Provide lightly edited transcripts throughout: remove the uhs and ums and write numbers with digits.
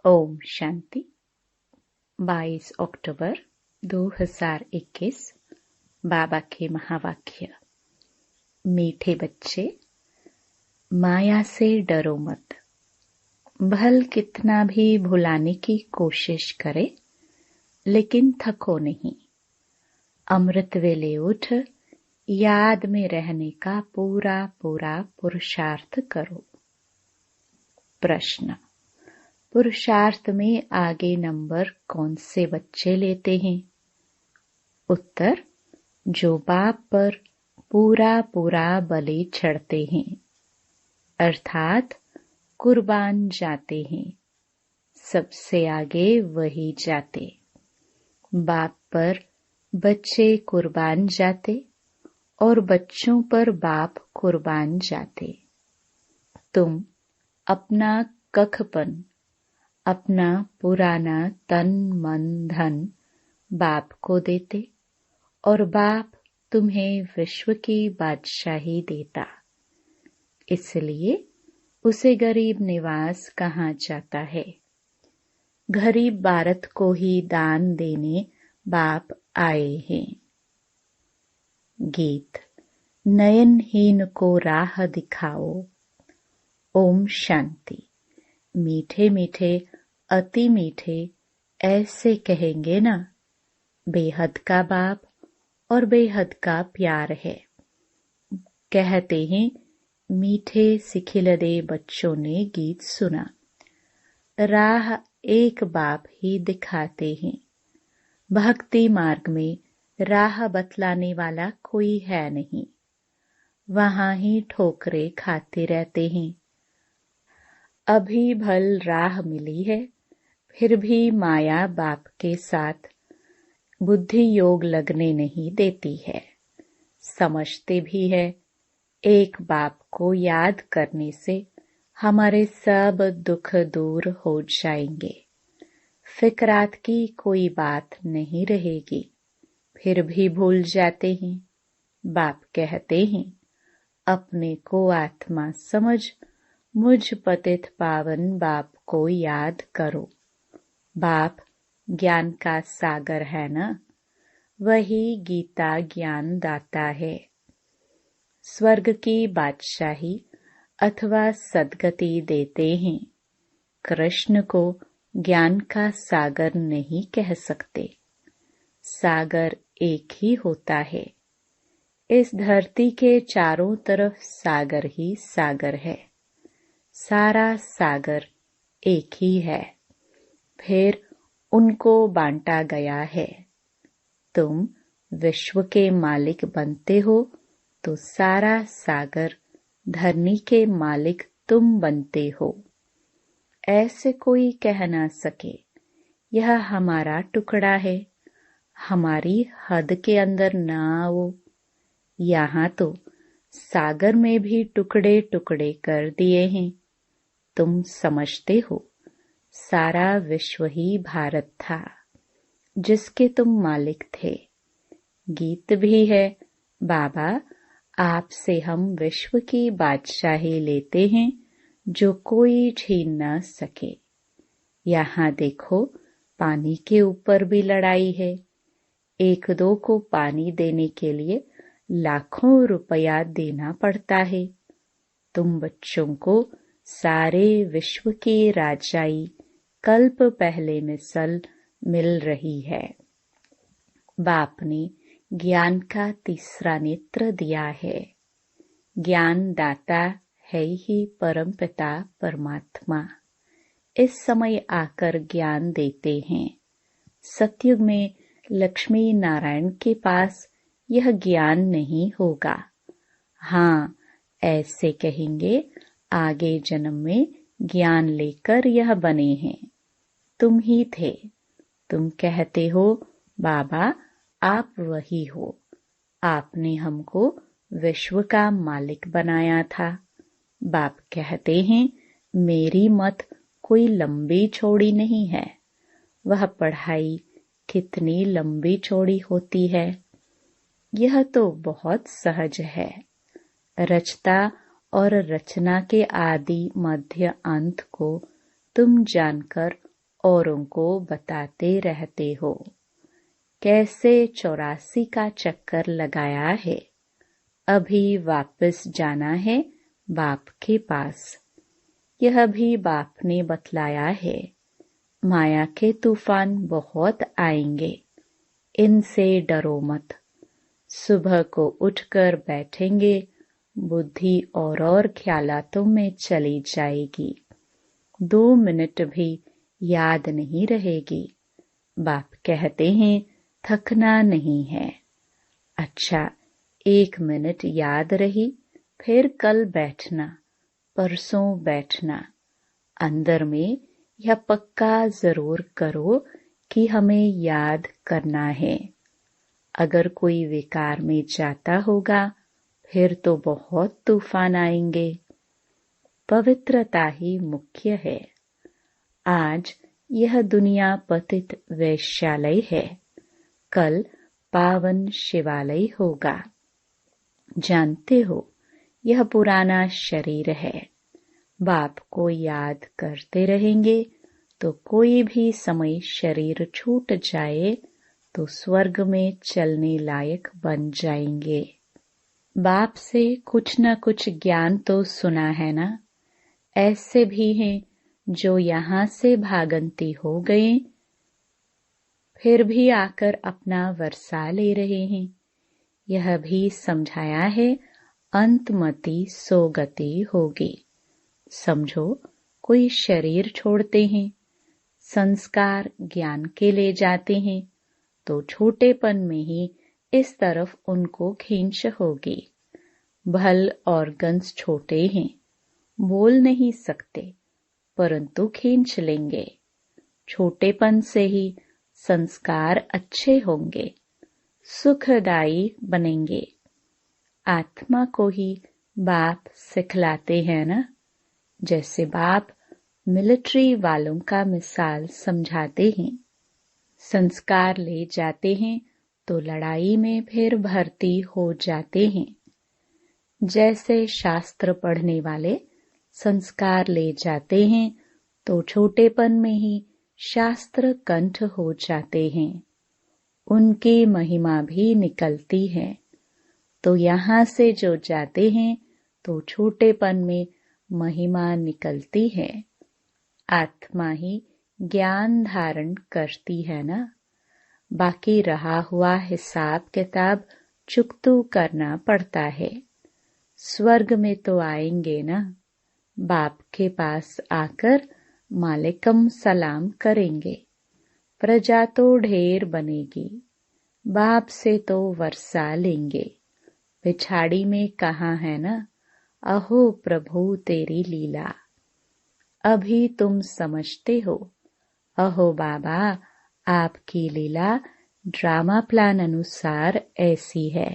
ओम शांति। 22 अक्टूबर 2021। बाबा के महावाक्य। मीठे बच्चे, माया से डरो मत। भल कितना भी भुलाने की कोशिश करे, लेकिन थको नहीं। अमृत वेले उठ याद में रहने का पूरा पूरा पुरुषार्थ करो। प्रश्न: पुरुषार्थ में आगे नंबर कौन से बच्चे लेते हैं? उत्तर: जो बाप पर पूरा पूरा बलि चढ़ते हैं, अर्थात कुर्बान जाते हैं। सबसे आगे वही जाते। बाप पर बच्चे कुर्बान जाते और बच्चों पर बाप कुर्बान जाते। तुम अपना कखपन, अपना पुराना तन मन धन बाप को देते और बाप तुम्हें विश्व की बादशाही देता। इसलिए उसे गरीब निवास कहा जाता है। गरीब भारत को ही दान देने बाप आए हैं। गीत। नयनहीन को राह दिखाओ। ओम शांति। मीठे मीठे, अति मीठे ऐसे कहेंगे ना, बेहद का बाप और बेहद का प्यार है। कहते हैं मीठे सिखिलदे बच्चों ने गीत सुना। राह एक बाप ही दिखाते हैं। भक्ति मार्ग में राह बतलाने वाला कोई है नहीं। वहां ही ठोकरे खाते रहते हैं। अभी भल राह मिली है, फिर भी माया बाप के साथ बुद्धि योग लगने नहीं देती है। समझते भी है एक बाप को याद करने से हमारे सब दुख दूर हो जाएंगे, फिक्रात की कोई बात नहीं रहेगी। फिर भी भूल जाते हैं। बाप कहते हैं अपने को आत्मा समझ मुझ पतित पावन बाप को याद करो। बाप ज्ञान का सागर है ना, वही गीता ज्ञान दाता है। स्वर्ग की बादशाही अथवा सद्गति देते हैं। कृष्ण को ज्ञान का सागर नहीं कह सकते। सागर एक ही होता है। इस धरती के चारों तरफ सागर ही सागर है। सारा सागर एक ही है, फिर उनको बांटा गया है। तुम विश्व के मालिक बनते हो तो सारा सागर धरनी के मालिक तुम बनते हो। ऐसे कोई कह ना सके यह हमारा टुकड़ा है, हमारी हद के अंदर ना आओ। यहाँ तो सागर में भी टुकड़े टुकड़े कर दिए हैं। तुम समझते हो सारा विश्व ही भारत था, जिसके तुम मालिक थे। गीत भी है, बाबा आपसे हम विश्व की बादशाही लेते हैं, जो कोई छीन न सके। यहाँ देखो पानी के ऊपर भी लड़ाई है। एक दो को पानी देने के लिए लाखों रुपया देना पड़ता है। तुम बच्चों को सारे विश्व की राजाई कल्प पहले मिसल मिल रही है। बाप ने ज्ञान का तीसरा नेत्र दिया है। ज्ञान दाता है ही परम पिता परमात्मा। इस समय आकर ज्ञान देते हैं। सतयुग में लक्ष्मी नारायण के पास यह ज्ञान नहीं होगा। हाँ, ऐसे कहेंगे आगे जन्म में ज्ञान लेकर यह बने हैं। तुम ही थे। तुम कहते हो बाबा आप वही हो। आपने हमको विश्व का मालिक बनाया था। बाप कहते हैं मेरी मत कोई लंबी चौड़ी नहीं है। वह पढ़ाई कितनी लंबी चौड़ी होती है, यह तो बहुत सहज है। रचता और रचना के आदि मध्य अंत को तुम जानकर औरों को बताते रहते हो। कैसे 84 का चक्कर लगाया है, अभी वापस जाना है बाप के पास। यह भी बाप ने बतलाया है। माया के तूफान बहुत आएंगे, इनसे डरो मत। सुबह को उठकर बैठेंगे, बुद्धि और ख्यालातों में चली जाएगी। 2 मिनट भी याद नहीं रहेगी। बाप कहते हैं थकना नहीं है। अच्छा, 1 मिनट याद रही, फिर कल बैठना, परसों बैठना। अंदर में यह पक्का जरूर करो कि हमें याद करना है। अगर कोई विकार में जाता होगा फिर तो बहुत तूफान आएंगे। पवित्रता ही मुख्य है। आज यह दुनिया पतित वैश्यालय है, कल पावन शिवालय होगा। जानते हो, यह पुराना शरीर है। बाप को याद करते रहेंगे तो कोई भी समय शरीर छूट जाए तो स्वर्ग में चलने लायक बन जाएंगे। बाप से कुछ न कुछ ज्ञान तो सुना है ना। ऐसे भी हैं जो यहाँ से भागंती हो गए, फिर भी आकर अपना वर्षा ले रहे हैं। यह भी समझाया है अंतमति सोगति होगी। समझो, कोई शरीर छोड़ते हैं, संस्कार ज्ञान के ले जाते हैं, तो छोटेपन में ही इस तरफ उनको खींच होगी। भल और गंज छोटे हैं, बोल नहीं सकते, परंतु खींच लेंगे। छोटेपन से ही संस्कार अच्छे होंगे, सुखदायी बनेंगे। आत्मा को ही बाप सिखलाते हैं ना। जैसे बाप मिलिट्री वालों का मिसाल समझाते हैं। संस्कार ले जाते हैं तो लड़ाई में फिर भर्ती हो जाते हैं। जैसे शास्त्र पढ़ने वाले संस्कार ले जाते हैं तो छोटेपन में ही शास्त्र कंठ हो जाते हैं, उनकी महिमा भी निकलती है। तो यहाँ से जो जाते हैं तो छोटेपन में महिमा निकलती है। आत्मा ही ज्ञान धारण करती है ना। बाकी रहा हुआ हिसाब किताब चुकतू करना पड़ता है। स्वर्ग में तो आएंगे ना, बाप के पास आकर मालिकम सलाम करेंगे। प्रजा तो ढेर बनेगी, बाप से तो वर्षा लेंगे। पिछाड़ी में कहाँ है ना, अहो प्रभु तेरी लीला। अभी तुम समझते हो, अहो बाबा आपकी लीला ड्रामा प्लान अनुसार ऐसी है।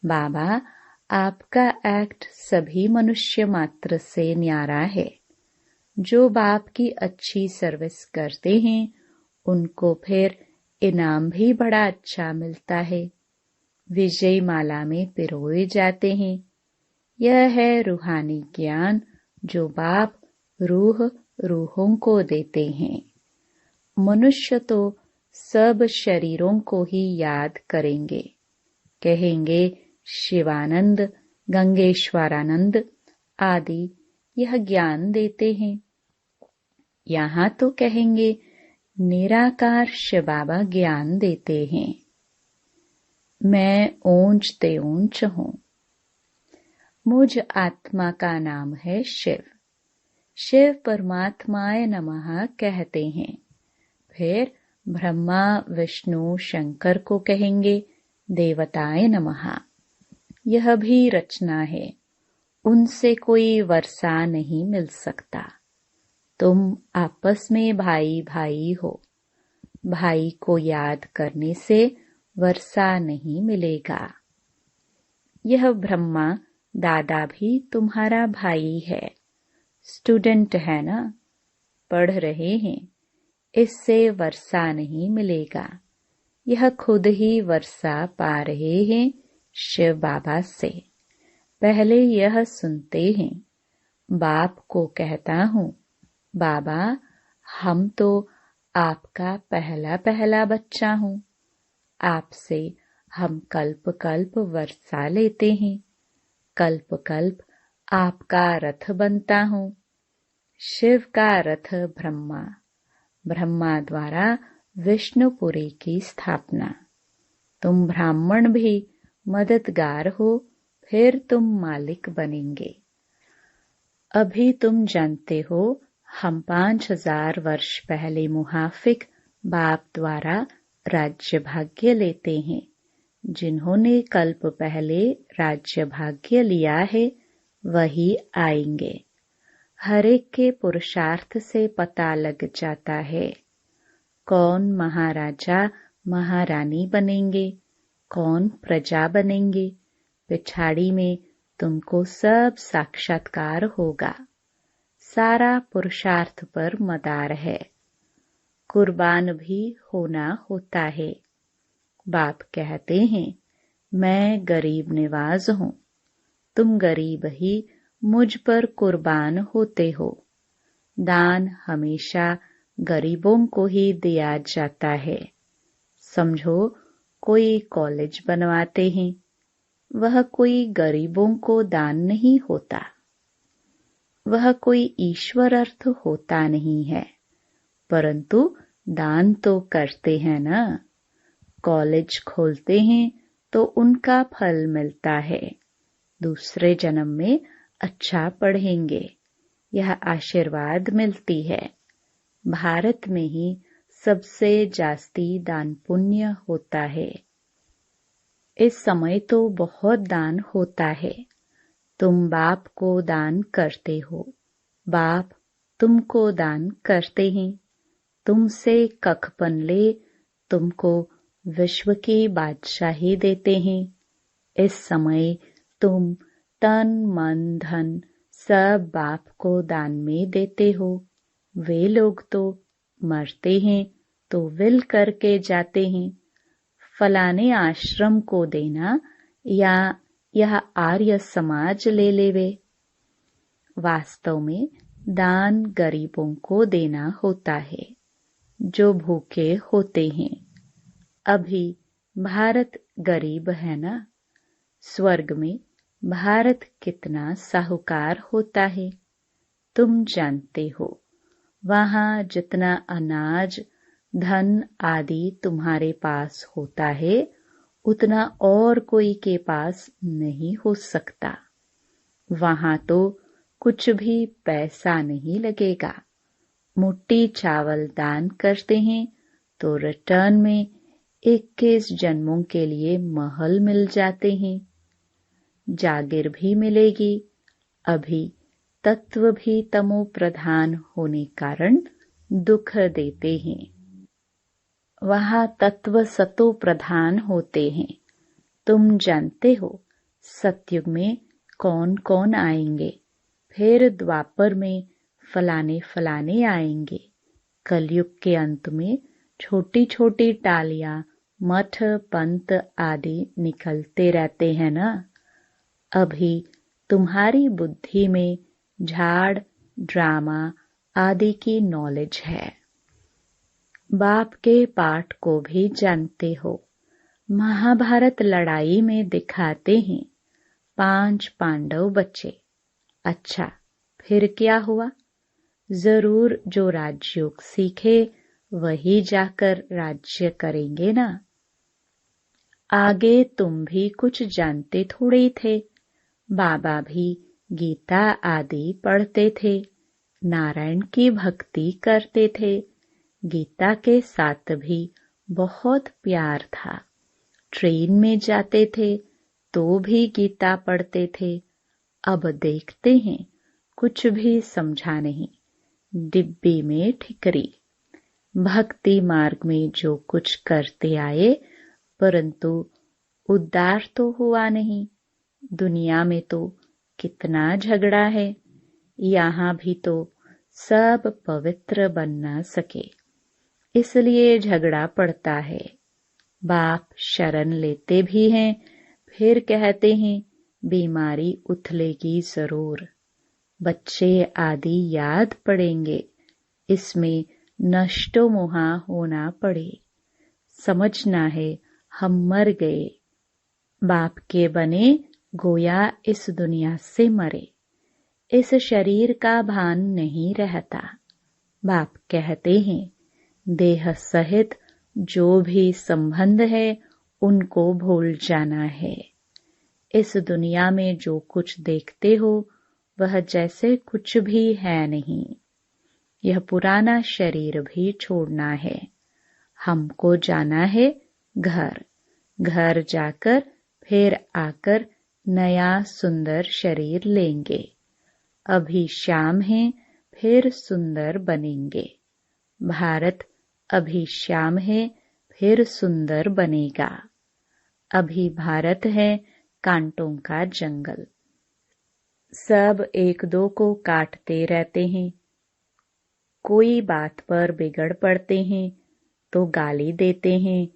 बाबा आपका एक्ट सभी मनुष्य मात्र से न्यारा है। जो बाप की अच्छी सर्विस करते हैं उनको फिर इनाम भी बड़ा अच्छा मिलता है। विजय माला में पिरोए जाते हैं। यह है रूहानी ज्ञान जो बाप रूहों को देते हैं। मनुष्य तो सब शरीरों को ही याद करेंगे, कहेंगे शिवानंद, गंगेश्वरानंद आदि यह ज्ञान देते हैं। यहाँ तो कहेंगे निराकार शिव बाबा ज्ञान देते हैं। मैं ऊंच ते ऊंच हूँ। मुझ आत्मा का नाम है शिव। शिव परमात्माय नमः कहते हैं। फिर ब्रह्मा विष्णु शंकर को कहेंगे देवताय नमः। यह भी रचना है, उनसे कोई वर्षा नहीं मिल सकता। तुम आपस में भाई भाई हो। भाई को याद करने से वर्षा नहीं मिलेगा। यह ब्रह्मा दादा भी तुम्हारा भाई है। स्टूडेंट है ना, पढ़ रहे हैं, इससे वर्षा नहीं मिलेगा। यह खुद ही वर्षा पा रहे हैं शिव बाबा से। पहले यह सुनते हैं। बाप को कहता हूँ, बाबा हम तो आपका पहला पहला बच्चा हूँ। आपसे हम कल्प कल्प वर्षा लेते हैं। कल्प कल्प आपका रथ बनता हूँ। शिव का रथ ब्रह्मा, ब्रह्मा द्वारा विष्णुपुरी की स्थापना। तुम ब्राह्मण भी मददगार हो, फिर तुम मालिक बनेंगे। अभी तुम जानते हो, हम 5000 वर्ष पहले मुहाफिक बाप द्वारा राज्य भाग्य लेते हैं। जिन्होंने कल्प पहले राज्य भाग्य लिया है वही आएंगे। हर एक के पुरुषार्थ से पता लग जाता है कौन महाराजा महारानी बनेंगे, कौन प्रजा बनेंगे। पिछाड़ी में तुमको सब साक्षात्कार होगा। सारा पुरुषार्थ पर मदार है। कुर्बान भी होना होता है। बाप कहते हैं, मैं गरीब निवाज हूँ। तुम गरीब ही मुझ पर कुर्बान होते हो। दान हमेशा गरीबों को ही दिया जाता है। समझो, कोई कॉलेज बनवाते हैं, वह कोई गरीबों को दान नहीं होता। वह कोई ईश्वर अर्थ होता नहीं है, परंतु दान तो करते हैं ना। कॉलेज खोलते हैं तो उनका फल मिलता है। दूसरे जन्म में अच्छा पढ़ेंगे, यह आशीर्वाद मिलती है। भारत में ही सबसे जास्ती दान पुण्य होता है। इस समय तो बहुत दान होता है। तुम बाप को दान करते हो, बाप तुमको दान करते हैं। तुमसे कखपन ले तुमको विश्व की बादशाही देते हैं। इस समय तुम तन मन धन सब बाप को दान में देते हो। वे लोग तो मरते हैं तो विल करके जाते हैं, फलाने आश्रम को देना या यह आर्य समाज ले लेवे। वास्तव में दान गरीबों को देना होता है जो भूखे होते हैं। अभी भारत गरीब है ना। स्वर्ग में भारत कितना साहूकार होता है तुम जानते हो। वहाँ जितना अनाज धन आदि तुम्हारे पास होता है उतना और कोई के पास नहीं हो सकता। वहाँ तो कुछ भी पैसा नहीं लगेगा। मुट्ठी चावल दान करते हैं तो रिटर्न में 21 जन्मों के लिए महल मिल जाते हैं। जागीर भी मिलेगी। अभी तत्व भी तमो प्रधान होने कारण दुख देते हैं। वहाँ तत्व सतो प्रधान होते हैं। तुम जानते हो सतयुग में कौन कौन आएंगे, फिर द्वापर में फलाने फलाने आएंगे। कलयुग के अंत में छोटी छोटी टालियां मठ पंत आदि निकलते रहते हैं ना। अभी तुम्हारी बुद्धि में झाड़ ड्रामा आदि की नॉलेज है। बाप के पाठ को भी जानते हो। महाभारत लड़ाई में दिखाते हैं 5 पांडव बचे। अच्छा, फिर क्या हुआ? जरूर जो राजयोग सीखे वही जाकर राज्य करेंगे ना। आगे तुम भी कुछ जानते थोड़े थे। बाबा भी गीता आदि पढ़ते थे, नारायण की भक्ति करते थे। गीता के साथ भी बहुत प्यार था। ट्रेन में जाते थे तो भी गीता पढ़ते थे। अब देखते हैं कुछ भी समझा नहीं, डिब्बी में ठिकरी। भक्ति मार्ग में जो कुछ करते आए परंतु उद्धार तो हुआ नहीं। दुनिया में तो कितना झगड़ा है, यहाँ भी तो सब पवित्र बन न सके, इसलिए झगड़ा पड़ता है। बाप शरण लेते भी हैं, फिर कहते हैं बीमारी उथलेगी जरूर। बच्चे आदि याद पड़ेंगे, इसमें नष्टो मोहा होना पड़े। समझना है हम मर गए, बाप के बने गोया इस दुनिया से मरे। इस शरीर का भान नहीं रहता। बाप कहते हैं देह सहित जो भी संबंध है उनको भूल जाना है। इस दुनिया में जो कुछ देखते हो वह जैसे कुछ भी है नहीं। यह पुराना शरीर भी छोड़ना है। हमको जाना है घर। घर जाकर फिर आकर नया सुंदर शरीर लेंगे। अभी शाम है, फिर सुंदर बनेंगे। भारत अभी शाम है, फिर सुंदर बनेगा। अभी भारत है कांटों का जंगल। सब एक दो को काटते रहते हैं। कोई बात पर बिगड़ पड़ते हैं तो गाली देते हैं,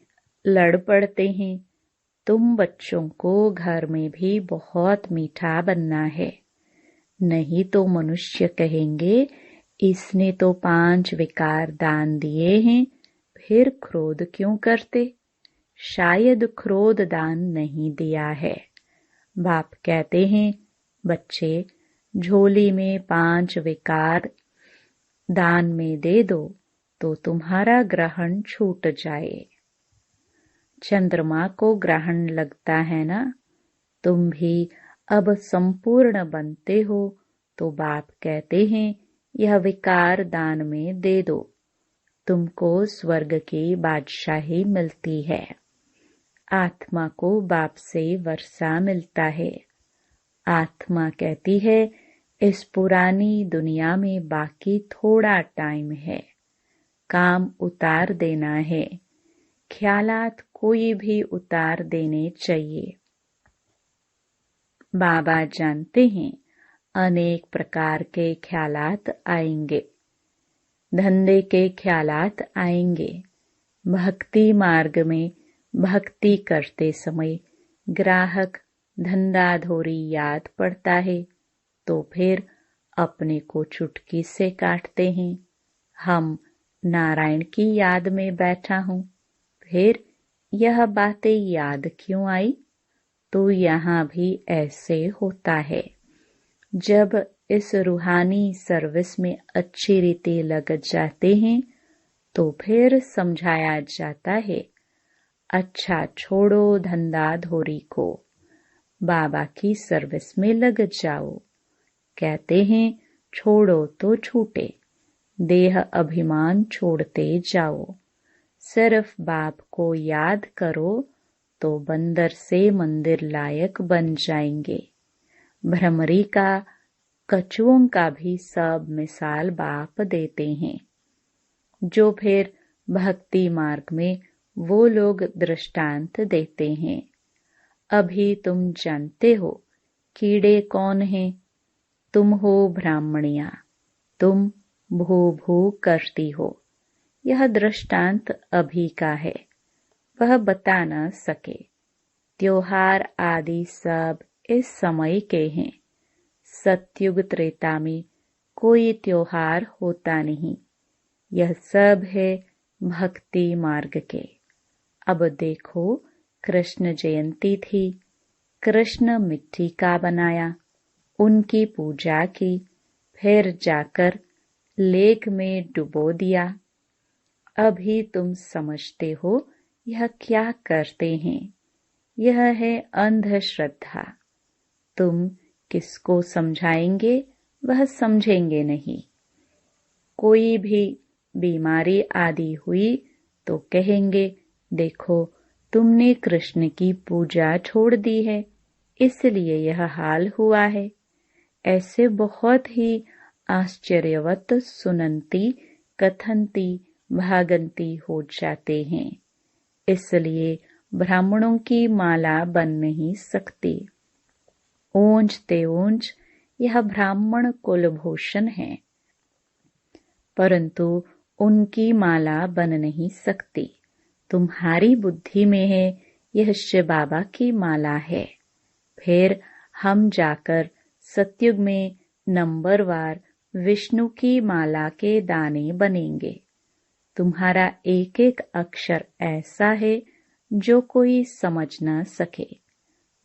लड़ पड़ते हैं। तुम बच्चों को घर में भी बहुत मीठा बनना है, नहीं तो मनुष्य कहेंगे इसने तो 5 विकार दान दिए हैं, फिर क्रोध क्यों करते। शायद क्रोध दान नहीं दिया है। बाप कहते हैं बच्चे झोली में 5 विकार दान में दे दो तो तुम्हारा ग्रहण छूट जाए। चंद्रमा को ग्रहण लगता है ना। तुम भी अब संपूर्ण बनते हो तो बाप कहते हैं यह विकार दान में दे दो, तुमको स्वर्ग की बादशाही मिलती है। आत्मा को बाप से वर्षा मिलता है। आत्मा कहती है इस पुरानी दुनिया में बाकी थोड़ा टाइम है, काम उतार देना है। ख्यालात कोई भी उतार देने चाहिए। बाबा जानते हैं अनेक प्रकार के ख्यालात आएंगे। धंधे के ख्यालात आएंगे। भक्ति मार्ग में भक्ति करते समय ग्राहक धंधाधोरी याद पड़ता है तो फिर अपने को चुटकी से काटते हैं। हम नारायण की याद में बैठा हूँ, फिर यह बातें याद क्यों आई। तो यहाँ भी ऐसे होता है। जब इस रूहानी सर्विस में अच्छी रीति लग जाते हैं तो फिर समझाया जाता है अच्छा छोड़ो धंधाधोरी को, बाबा की सर्विस में लग जाओ। कहते हैं छोड़ो तो छूटे, देह अभिमान छोड़ते जाओ। सिर्फ बाप को याद करो तो बंदर से मंदिर लायक बन जाएंगे। भ्रमरी का कछुओं का भी सब मिसाल बाप देते हैं। जो फिर भक्ति मार्ग में वो लोग दृष्टांत देते हैं। अभी तुम जानते हो कीड़े कौन हैं। तुम हो ब्राह्मणिया, तुम भू भू करती हो। यह दृष्टांत अभी का है, वह बता न सके। त्योहार आदि सब इस समय के हैं। सतयुग त्रेता में कोई त्योहार होता नहीं। यह सब है भक्ति मार्ग के। अब देखो कृष्ण जयंती थी, कृष्ण मिट्टी का बनाया, उनकी पूजा की, फिर जाकर लेक में डुबो दिया। अभी तुम समझते हो यह क्या करते हैं। यह है अंधश्रद्धा। तुम किसको समझाएंगे वह समझेंगे नहीं। कोई भी बीमारी आदि हुई तो कहेंगे देखो तुमने कृष्ण की पूजा छोड़ दी है, इसलिए यह हाल हुआ है। ऐसे बहुत ही आश्चर्यवत सुनंती कथनती भागंती हो जाते हैं। इसलिए ब्राह्मणों की माला बन नहीं सकती। ऊंच ते ऊंच यह ब्राह्मण कुलभूषण है, परंतु उनकी माला बन नहीं सकती। तुम्हारी बुद्धि में है यह शिव बाबा की माला है। फिर हम जाकर सतयुग में नंबरवार विष्णु की माला के दाने बनेंगे। तुम्हारा एक एक अक्षर ऐसा है जो कोई समझ न सके।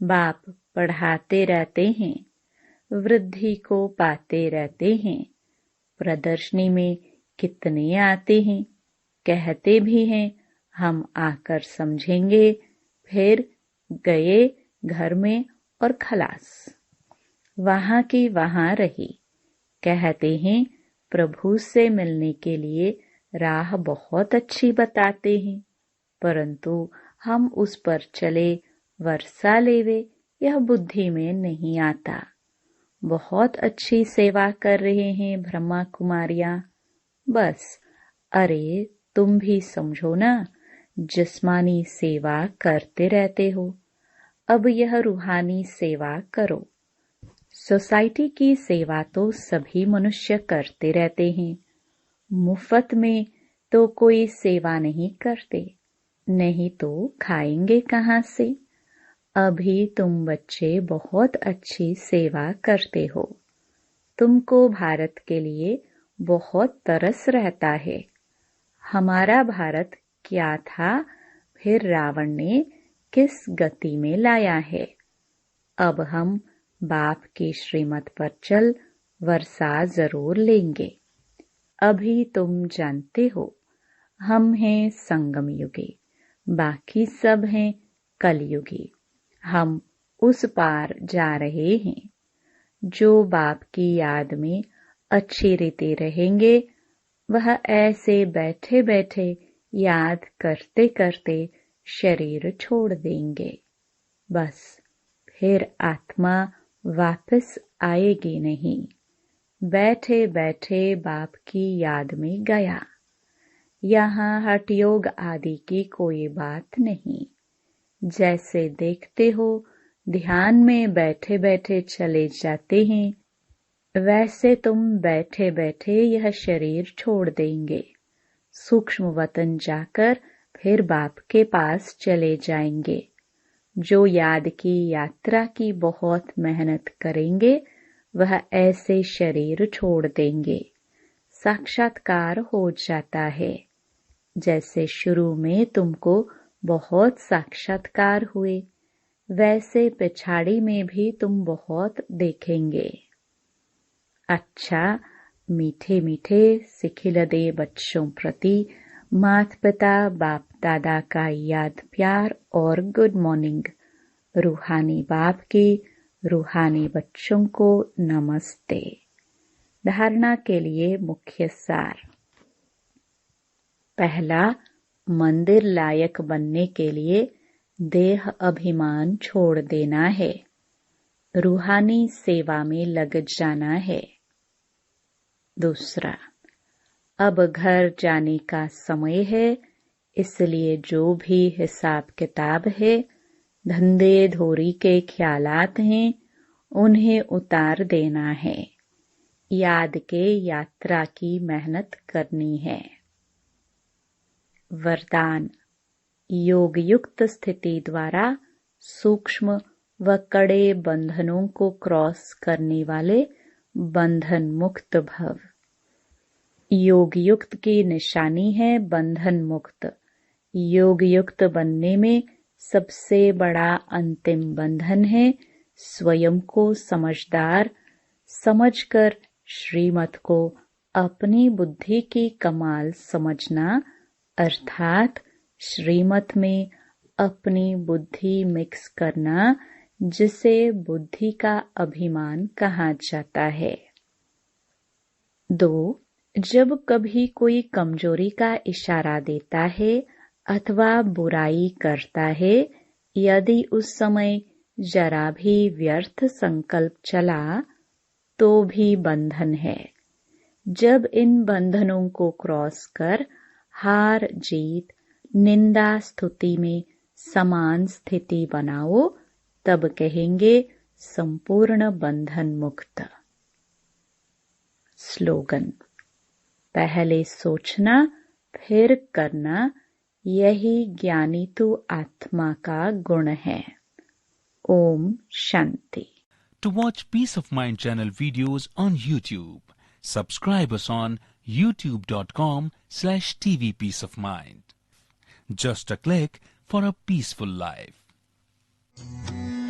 बाप पढ़ाते रहते हैं, वृद्धि को पाते रहते हैं। प्रदर्शनी में कितने आते हैं, कहते भी हैं हम आकर समझेंगे, फिर गए घर में और खलास, वहां की वहां रही। कहते हैं प्रभु से मिलने के लिए राह बहुत अच्छी बताते हैं, परंतु हम उस पर चले वर्षा लेवे यह बुद्धि में नहीं आता। बहुत अच्छी सेवा कर रहे हैं ब्रह्मा कुमारियां, बस अरे तुम भी समझो ना, जिस्मानी सेवा करते रहते हो, अब यह रूहानी सेवा करो। सोसाइटी की सेवा तो सभी मनुष्य करते रहते हैं, मुफ्त में तो कोई सेवा नहीं करते, नहीं तो खाएंगे कहाँ से। अभी तुम बच्चे बहुत अच्छी सेवा करते हो, तुमको भारत के लिए बहुत तरस रहता है। हमारा भारत क्या था, फिर रावण ने किस गति में लाया है। अब हम बाप की श्रीमत पर चल वर्षा जरूर लेंगे। अभी तुम जानते हो हम हैं संगम युगी, बाकी सब हैं कलयुगी। हम उस पार जा रहे हैं। जो बाप की याद में अच्छी रीति रहेंगे, वह ऐसे बैठे बैठे याद करते करते शरीर छोड़ देंगे। बस फिर आत्मा वापस आएगी नहीं। बैठे बैठे बाप की याद में गया। यहाँ हठयोग आदि की कोई बात नहीं। जैसे देखते हो ध्यान में बैठे बैठे चले जाते हैं, वैसे तुम बैठे बैठे यह शरीर छोड़ देंगे। सूक्ष्म वतन जाकर फिर बाप के पास चले जाएंगे। जो याद की यात्रा की बहुत मेहनत करेंगे, वह ऐसे शरीर छोड़ देंगे। साक्षात्कार हो जाता है। जैसे शुरू में तुमको बहुत साक्षात्कार हुए, वैसे पिछाड़ी में भी तुम बहुत देखेंगे। अच्छा, मीठे मीठे सिखिलदे बच्चों प्रति माता पिता बाप दादा का याद प्यार और गुड मॉर्निंग। रूहानी बाप की रूहानी बच्चों को नमस्ते। धारणा के लिए मुख्य सार। पहला, मंदिर लायक बनने के लिए देह अभिमान छोड़ देना है, रूहानी सेवा में लग जाना है। दूसरा, अब घर जाने का समय है, इसलिए जो भी हिसाब किताब है, धंधे धोरी के ख्यालात हैं, उन्हें उतार देना है। याद के यात्रा की मेहनत करनी है। वरदान, योग युक्त स्थिति द्वारा सूक्ष्म व कड़े बंधनों को क्रॉस करने वाले बंधन मुक्त भव। योग युक्त की निशानी है बंधन मुक्त। योग युक्त बनने में सबसे बड़ा अंतिम बंधन है स्वयं को समझदार समझकर श्रीमत को अपनी बुद्धि की कमाल समझना, अर्थात श्रीमत में अपनी बुद्धि मिक्स करना, जिसे बुद्धि का अभिमान कहा जाता है। 2. जब कभी कोई कमजोरी का इशारा देता है अथवा बुराई करता है, यदि उस समय जरा भी व्यर्थ संकल्प चला तो भी बंधन है। जब इन बंधनों को क्रॉस कर हार जीत निंदा स्तुति में समान स्थिति बनाओ, तब कहेंगे संपूर्ण बंधन मुक्त। स्लोगन, पहले सोचना फिर करना, यही ज्ञानी तु आत्मा का गुण है। Om Shanti. To watch Peace of Mind channel videos on YouTube, subscribe us on youtube.com/tvpeaceofmind. Just a click for a peaceful life.